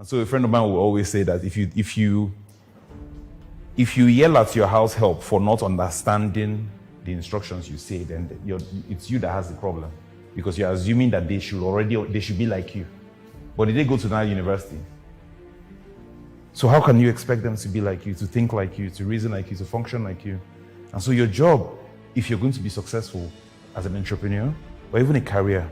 And so a friend of mine will always say that if you yell at your house help for not understanding the instructions you say, then it's you that has the problem, because you're assuming that they should be like you. But did they go to Nile University? So how can you expect them to be like you, to think like you, to reason like you, to function like you? And so your job, if you're going to be successful as an entrepreneur or even a career,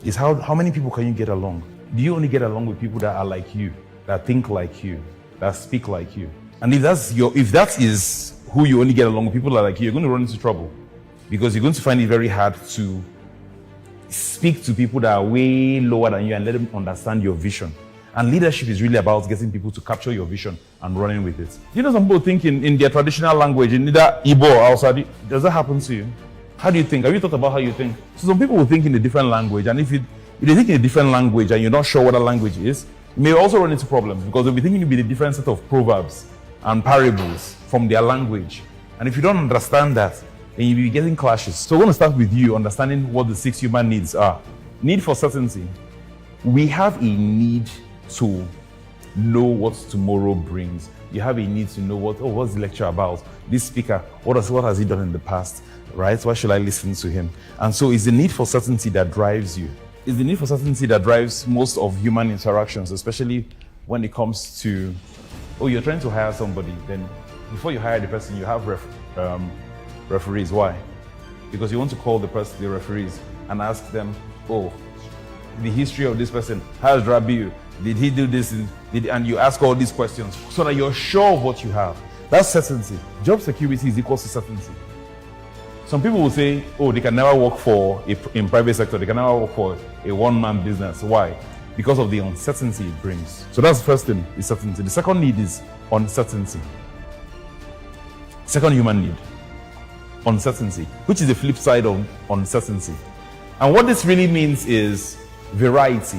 is how many people can you get along? Do you only get along with people that are like you, that think like you, that speak like you? And if that is who you only get along with, people that are like you, you're going to run into trouble, because you're going to find it very hard to speak to people that are way lower than you and let them understand your vision. And leadership is really about getting people to capture your vision and running with it. You know, some people think in their traditional language, in either Igbo or Hausa. Does that happen to you? How do you think? Have you thought about how you think? So some people will think in a different language, and if they think in a different language and you're not sure what that language is, you may also run into problems, because they'll be thinking you'll be a different set of proverbs and parables from their language. And if you don't understand that, then you'll be getting clashes. So we're going to start with you understanding what the 6 human needs are. Need for certainty. We have a need to know what tomorrow brings. You have a need to know what's the lecture about? This speaker, what has he done in the past? Right? Why should I listen to him? And so it's the need for certainty that drives you. It's the need for certainty that drives most of human interactions, especially when it comes to, you're trying to hire somebody, then before you hire the person, you have referees. Why? Because you want to call the referees, and ask them, the history of this person, how does Rabbi you? Did he do this? And you ask all these questions so that you're sure of what you have. That's certainty. Job security is equal to certainty. Some people will say, they can never work in private sector. They can never work for a one-man business. Why? Because of the uncertainty it brings. So that's the first thing, is certainty. The second need is uncertainty. Second human need, uncertainty, which is the flip side of uncertainty. And what this really means is variety.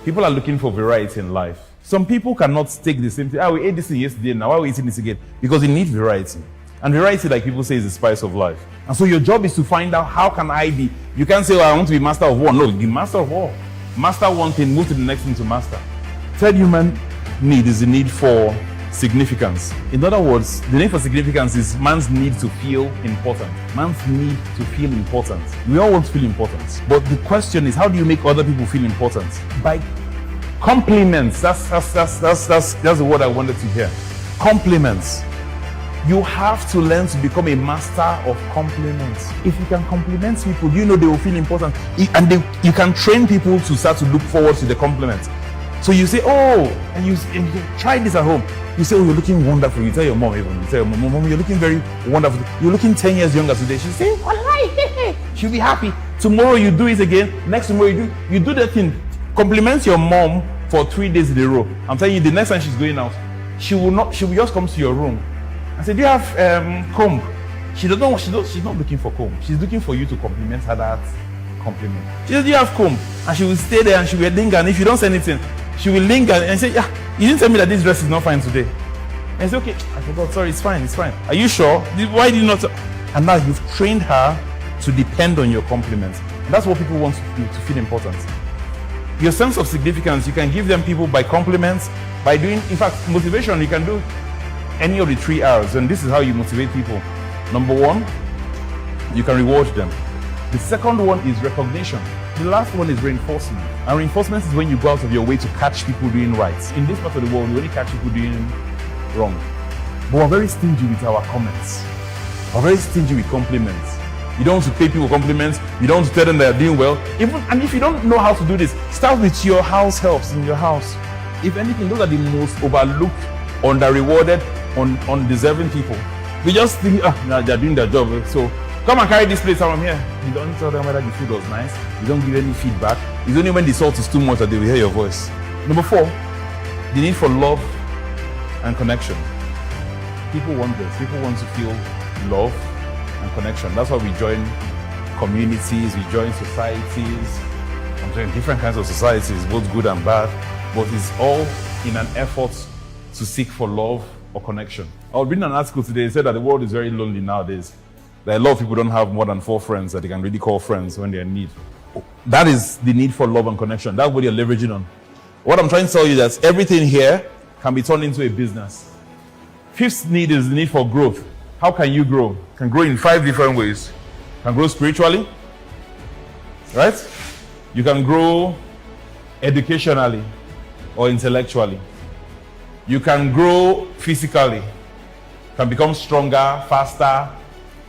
People are looking for variety in life. Some people cannot take the same thing. We ate this thing yesterday, now why are we eating this again? Because they need variety. And variety, like people say, is the spice of life. And so your job is to find out, how can I be? You can't say, I want to be master of one. No, be master of all. Master one thing, move to the next thing to master. Third human need is the need for significance. In other words, the need for significance is man's need to feel important. Man's need to feel important. We all want to feel important. But the question is, how do you make other people feel important? By compliments. That's the word I wanted to hear. Compliments. You have to learn to become a master of compliments. If you can compliment people, they will feel important. And you can train people to start to look forward to the compliments. So you say, and you try this at home. You say, you're looking wonderful. You tell your mom even. You tell your mom, you're looking very wonderful. You're looking 10 years younger today. She'll say, wallahi, she'll be happy. Tomorrow you do it again. Next tomorrow you do that thing. Compliment your mom for 3 days in a row. I'm telling you, the next time she's going out, she will just come to your room and say, do you have comb? She's not looking for comb. She's looking for you to compliment her that compliment. She says, do you have comb? And she will stay there and she will linger. And if you don't say anything, she will linger and say, you didn't tell me that this dress is not fine today. And say, okay, I forgot, sorry, it's fine. Are you sure? Why did you not? And now you've trained her to depend on your compliments. And that's what people want to feel important. Your sense of significance, you can give them people by compliments, by doing, in fact, motivation, you can do any of the 3 R's, and this is how you motivate people. Number 1, you can reward them. The second one is recognition. The last one is reinforcement. And reinforcement is when you go out of your way to catch people doing right. In this part of the world, we only catch people doing wrong. But we're very stingy with our comments. We're very stingy with compliments. You don't want to pay people compliments. You don't want to tell them they're doing well. And if you don't know how to do this, start with your house helps in your house. If anything, those are the most overlooked, under-rewarded, undeserving people. We just think, they're doing their job. So come and carry this plate from here. You don't tell them whether the food was nice. You don't give any feedback. It's only when the salt is too much that they will hear your voice. Number 4, the need for love and connection. People want this. People want to feel love and connection. That's why we join communities, we join societies. I'm joining different kinds of societies, both good and bad. But it's all in an effort to seek for love or connection. I was reading an article today. It said that the world is very lonely nowadays. That a lot of people don't have more than 4 friends that they can really call friends when they're in need. That is the need for love and connection. That's what you're leveraging on. What I'm trying to tell you is that everything here can be turned into a business. Fifth need is the need for growth. How can you grow? You can grow in 5 different ways. You can grow spiritually, right? You can grow educationally or intellectually. You can grow physically, can become stronger, faster.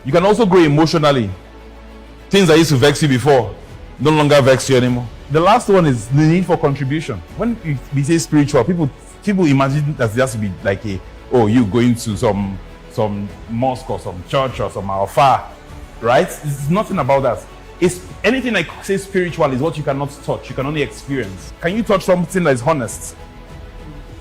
You can also grow emotionally. Things that used to vex you before no longer vex you anymore. The last one is the need for contribution. When we say spiritual, people imagine that there has to be like you going to some mosque or some church or some alpha, right? It's nothing about that. It's anything I say spiritual is what you cannot touch, you can only experience. Can you touch something that is honest?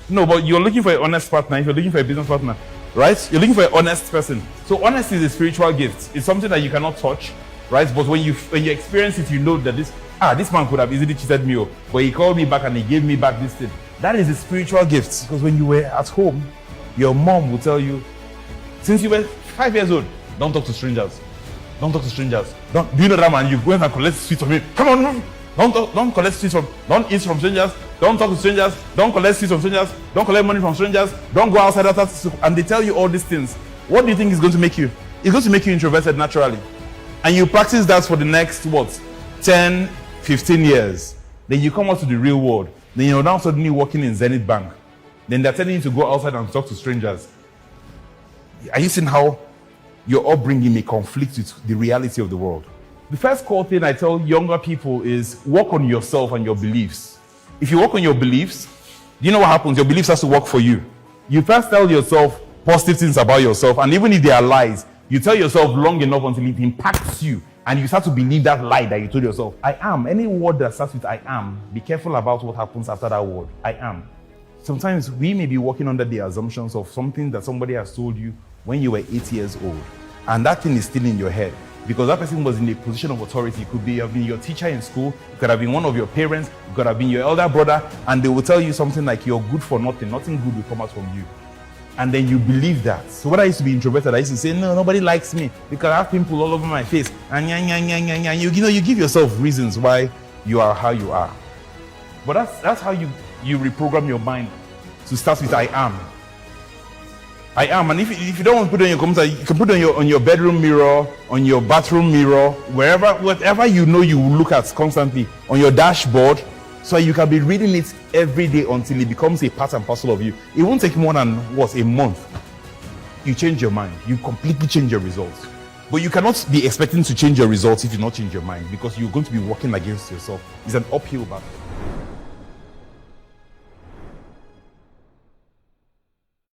No, but you're looking for an honest partner. If you're looking for a business partner, right? You're looking for an honest person. So honesty is a spiritual gift. It's something that you cannot touch, right? But when you experience it, you know that this man could have easily cheated me, but he called me back and he gave me back this thing. That is a spiritual gift. Because when you were at home, your mom will tell you, since you were 5 years old, don't talk to strangers. Don't talk to strangers. Do you know that man? You go and collect sweets from him. Come on, don't collect sweets from. Don't eat from strangers. Don't talk to strangers. Don't collect sweets from strangers. Don't collect money from strangers. Don't go outside after. And they tell you all these things. What do you think is going to make you? It's going to make you introverted naturally. And you practice that for the next 10, 15 years. Then you come out to the real world. Then you're now suddenly working in Zenith Bank. Then they're telling you to go outside and talk to strangers. Are you seeing how your upbringing may conflict with the reality of the world? The first core thing I tell younger people is work on yourself and your beliefs. If you work on your beliefs, do you know what happens? Your beliefs has to work for you. You first tell yourself positive things about yourself, and even if they are lies, you tell yourself long enough until it impacts you, and you start to believe that lie that you told yourself. I am. Any word that starts with I am, be careful about what happens after that word. I am. Sometimes we may be working under the assumptions of something that somebody has told you when you were 8 years old. And that thing is still in your head. Because that person was in a position of authority. It could have been your teacher in school. It could have been one of your parents. It could have been your elder brother. And they will tell you something like, you're good for nothing. Nothing good will come out from you. And then you believe that. So when I used to be introverted, I used to say, no, nobody likes me because I have pimples all over my face. And you give yourself reasons why you are how you are. But that's how you reprogram your mind to start with I am. I am. And if you don't want to put it on your computer, you can put it on your bedroom mirror, on your bathroom mirror, whatever you know you look at constantly, on your dashboard, so you can be reading it every day until it becomes a part and parcel of you. It won't take more than a month. You change your mind. You completely change your results. But you cannot be expecting to change your results if you not change your mind, because you're going to be working against yourself. It's an uphill battle.